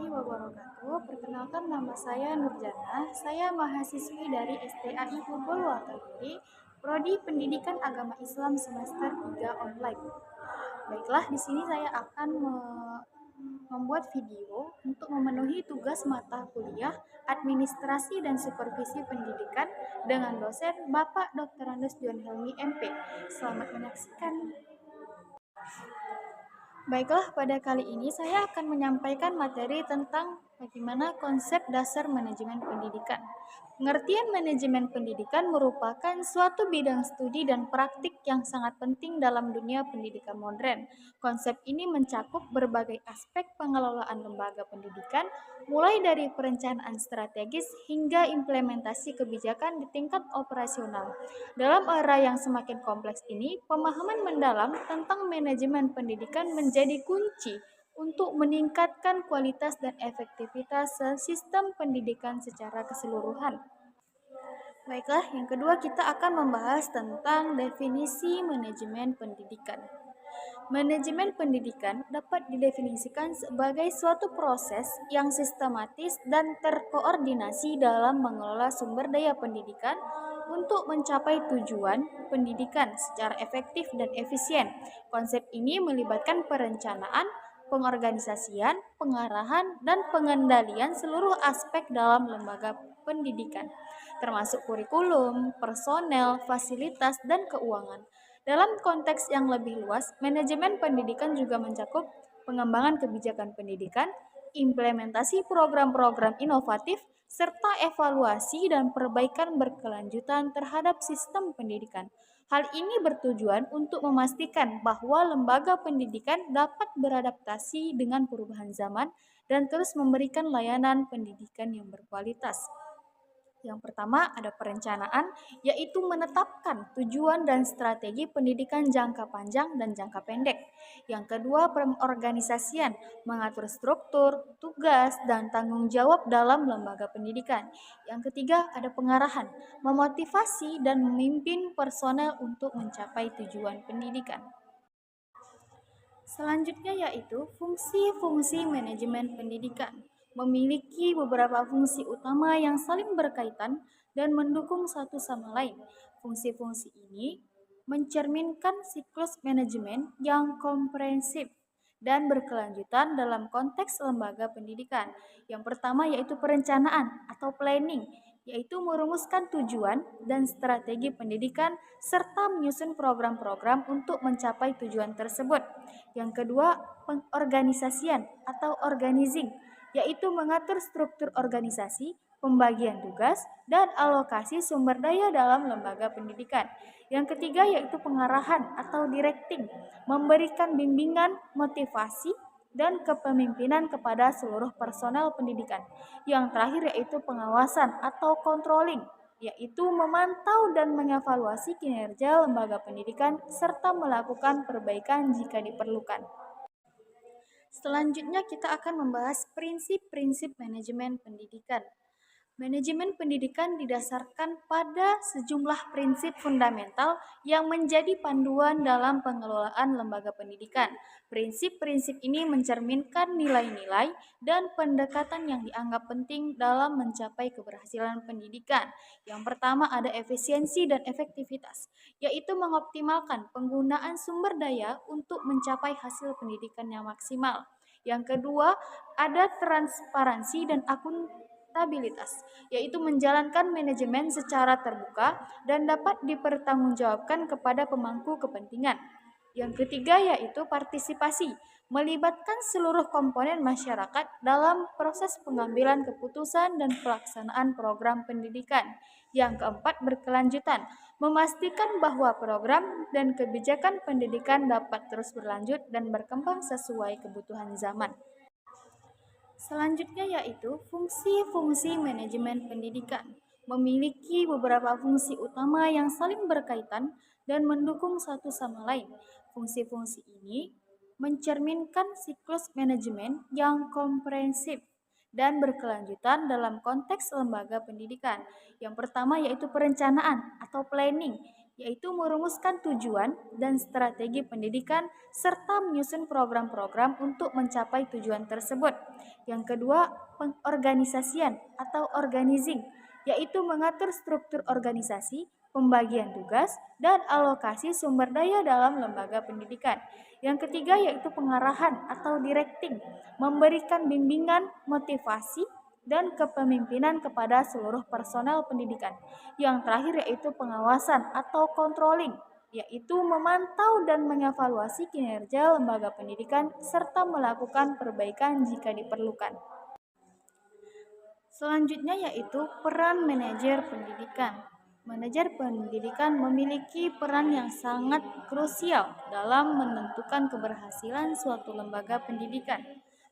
warahmatullahi wabarakatuh. Perkenalkan nama saya Nurjana. Saya mahasiswi dari STAI Hubul Wakayuri, Prodi Pendidikan Agama Islam semester 3 online. Baiklah, di sini saya akan membuat video untuk memenuhi tugas mata kuliah Administrasi dan Supervisi Pendidikan dengan dosen Bapak Dr. Andes John Helmi MP. Selamat menyaksikan. Baiklah, pada kali ini saya akan menyampaikan materi tentang bagaimana konsep dasar manajemen pendidikan. Pengertian manajemen pendidikan merupakan suatu bidang studi dan praktik yang sangat penting dalam dunia pendidikan modern. Konsep ini mencakup berbagai aspek pengelolaan lembaga pendidikan, mulai dari perencanaan strategis hingga implementasi kebijakan di tingkat operasional. Dalam era yang semakin kompleks ini, pemahaman mendalam tentang manajemen pendidikan menjadi kunci untuk meningkatkan kualitas dan efektivitas sistem pendidikan secara keseluruhan. Baiklah, yang kedua kita akan membahas tentang definisi manajemen pendidikan. Manajemen pendidikan dapat didefinisikan sebagai suatu proses yang sistematis dan terkoordinasi dalam mengelola sumber daya pendidikan untuk mencapai tujuan pendidikan secara efektif dan efisien. Konsep ini melibatkan perencanaan, pengorganisasian, pengarahan, dan pengendalian seluruh aspek dalam lembaga pendidikan, termasuk kurikulum, personel, fasilitas, dan keuangan. Dalam konteks yang lebih luas, manajemen pendidikan juga mencakup pengembangan kebijakan pendidikan, implementasi program-program inovatif, serta evaluasi dan perbaikan berkelanjutan terhadap sistem pendidikan. Hal ini bertujuan untuk memastikan bahwa lembaga pendidikan dapat beradaptasi dengan perubahan zaman dan terus memberikan layanan pendidikan yang berkualitas. Yang pertama ada perencanaan, yaitu menetapkan tujuan dan strategi pendidikan jangka panjang dan jangka pendek. Yang kedua, pengorganisasian, mengatur struktur, tugas, dan tanggung jawab dalam lembaga pendidikan. Yang ketiga, ada pengarahan, memotivasi dan memimpin personel untuk mencapai tujuan pendidikan. Selanjutnya yaitu fungsi-fungsi manajemen pendidikan. Memiliki beberapa fungsi utama yang saling berkaitan dan mendukung satu sama lain. Fungsi-fungsi ini mencerminkan siklus manajemen yang komprehensif dan berkelanjutan dalam konteks lembaga pendidikan. Yang pertama yaitu perencanaan atau planning, yaitu merumuskan tujuan dan strategi pendidikan serta menyusun program-program untuk mencapai tujuan tersebut. Yang kedua, pengorganisasian atau organizing, yaitu mengatur struktur organisasi, pembagian tugas, dan alokasi sumber daya dalam lembaga pendidikan. Yang ketiga yaitu pengarahan atau directing, memberikan bimbingan, motivasi, dan kepemimpinan kepada seluruh personel pendidikan. Yang terakhir yaitu pengawasan atau controlling, yaitu memantau dan mengevaluasi kinerja lembaga pendidikan serta melakukan perbaikan jika diperlukan. Selanjutnya kita akan membahas prinsip-prinsip manajemen pendidikan. Manajemen pendidikan didasarkan pada sejumlah prinsip fundamental yang menjadi panduan dalam pengelolaan lembaga pendidikan. Prinsip-prinsip ini mencerminkan nilai-nilai dan pendekatan yang dianggap penting dalam mencapai keberhasilan pendidikan. Yang pertama ada efisiensi dan efektivitas, yaitu mengoptimalkan penggunaan sumber daya untuk mencapai hasil pendidikan yang maksimal. Yang kedua, ada transparansi dan akuntabilitas, yaitu menjalankan manajemen secara terbuka dan dapat dipertanggungjawabkan kepada pemangku kepentingan. Yang ketiga yaitu partisipasi, melibatkan seluruh komponen masyarakat dalam proses pengambilan keputusan dan pelaksanaan program pendidikan. Yang keempat berkelanjutan, memastikan bahwa program dan kebijakan pendidikan dapat terus berlanjut dan berkembang sesuai kebutuhan zaman. Selanjutnya yaitu fungsi-fungsi manajemen pendidikan. Memiliki beberapa fungsi utama yang saling berkaitan dan mendukung satu sama lain. Fungsi-fungsi ini mencerminkan siklus manajemen yang komprehensif dan berkelanjutan dalam konteks lembaga pendidikan. Yang pertama yaitu perencanaan atau planning, yaitu merumuskan tujuan dan strategi pendidikan serta menyusun program-program untuk mencapai tujuan tersebut. Yang kedua, pengorganisasian atau organizing, yaitu mengatur struktur organisasi, pembagian tugas, dan alokasi sumber daya dalam lembaga pendidikan. Yang ketiga yaitu pengarahan atau directing, memberikan bimbingan, motivasi, dan kepemimpinan kepada seluruh personel pendidikan. Yang terakhir yaitu pengawasan atau controlling, yaitu memantau dan mengevaluasi kinerja lembaga pendidikan serta melakukan perbaikan jika diperlukan. Selanjutnya yaitu peran manajer pendidikan. Manajer pendidikan memiliki peran yang sangat krusial dalam menentukan keberhasilan suatu lembaga pendidikan.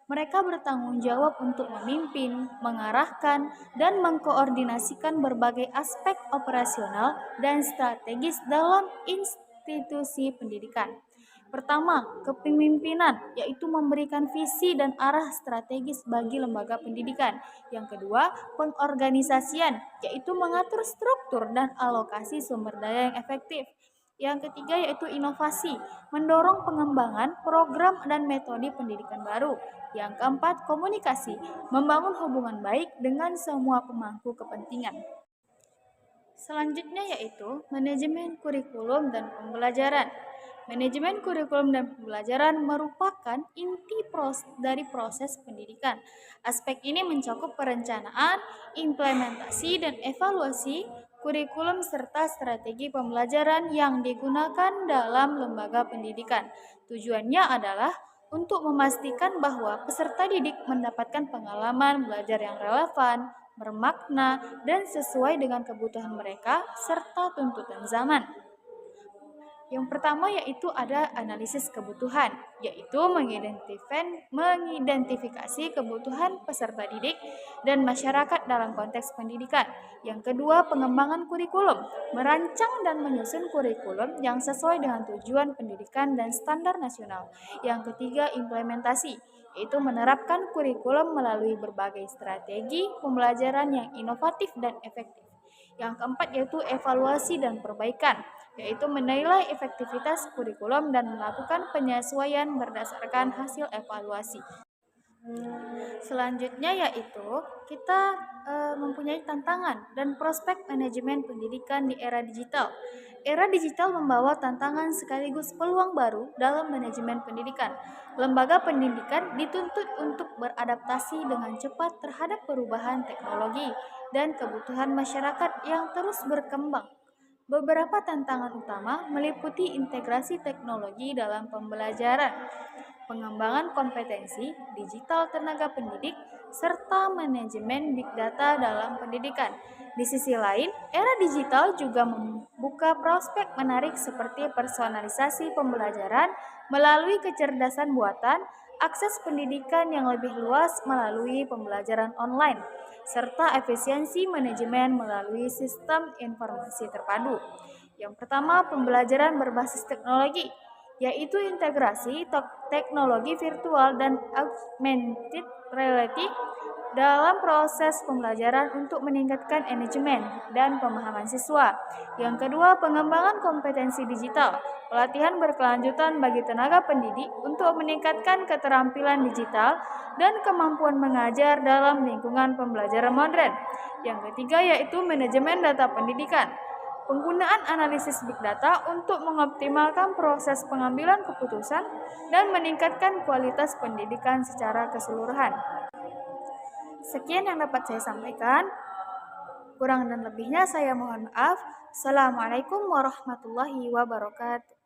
Mereka bertanggung jawab untuk memimpin, mengarahkan, dan mengkoordinasikan berbagai aspek operasional dan strategis dalam institusi pendidikan. Pertama, kepemimpinan, yaitu memberikan visi dan arah strategis bagi lembaga pendidikan. Yang kedua, pengorganisasian, yaitu mengatur struktur dan alokasi sumber daya yang efektif. Yang ketiga yaitu inovasi, mendorong pengembangan program dan metode pendidikan baru. Yang keempat, komunikasi, membangun hubungan baik dengan semua pemangku kepentingan. Selanjutnya yaitu manajemen kurikulum dan pembelajaran. Manajemen kurikulum dan pembelajaran merupakan inti dari proses pendidikan. Aspek ini mencakup perencanaan, implementasi, dan evaluasi kurikulum serta strategi pembelajaran yang digunakan dalam lembaga pendidikan. Tujuannya adalah untuk memastikan bahwa peserta didik mendapatkan pengalaman belajar yang relevan, bermakna, dan sesuai dengan kebutuhan mereka serta tuntutan zaman. Yang pertama yaitu ada analisis kebutuhan, yaitu mengidentifikasi kebutuhan peserta didik dan masyarakat dalam konteks pendidikan. Yang kedua, pengembangan kurikulum, merancang dan menyusun kurikulum yang sesuai dengan tujuan pendidikan dan standar nasional. Yang ketiga, implementasi, yaitu menerapkan kurikulum melalui berbagai strategi pembelajaran yang inovatif dan efektif. Yang keempat yaitu evaluasi dan perbaikan, yaitu menilai efektivitas kurikulum dan melakukan penyesuaian berdasarkan hasil evaluasi. Selanjutnya yaitu kita mempunyai tantangan dan prospek manajemen pendidikan di era digital. Era digital membawa tantangan sekaligus peluang baru dalam manajemen pendidikan. Lembaga pendidikan dituntut untuk beradaptasi dengan cepat terhadap perubahan teknologi dan kebutuhan masyarakat yang terus berkembang. Beberapa tantangan utama meliputi integrasi teknologi dalam pembelajaran, pengembangan kompetensi digital tenaga pendidik, serta manajemen big data dalam pendidikan. Di sisi lain, era digital juga membuka prospek menarik seperti personalisasi pembelajaran melalui kecerdasan buatan, akses pendidikan yang lebih luas melalui pembelajaran online, serta efisiensi manajemen melalui sistem informasi terpadu. Yang pertama, pembelajaran berbasis teknologi, yaitu integrasi teknologi virtual dan augmented reality dalam proses pembelajaran untuk meningkatkan manajemen dan pemahaman siswa. Yang kedua, pengembangan kompetensi digital, pelatihan berkelanjutan bagi tenaga pendidik untuk meningkatkan keterampilan digital dan kemampuan mengajar dalam lingkungan pembelajaran modern. Yang ketiga yaitu manajemen data pendidikan, penggunaan analisis big data untuk mengoptimalkan proses pengambilan keputusan dan meningkatkan kualitas pendidikan secara keseluruhan. Sekian yang dapat saya sampaikan. Kurang dan lebihnya saya mohon maaf. Assalamualaikum warahmatullahi wabarakatuh.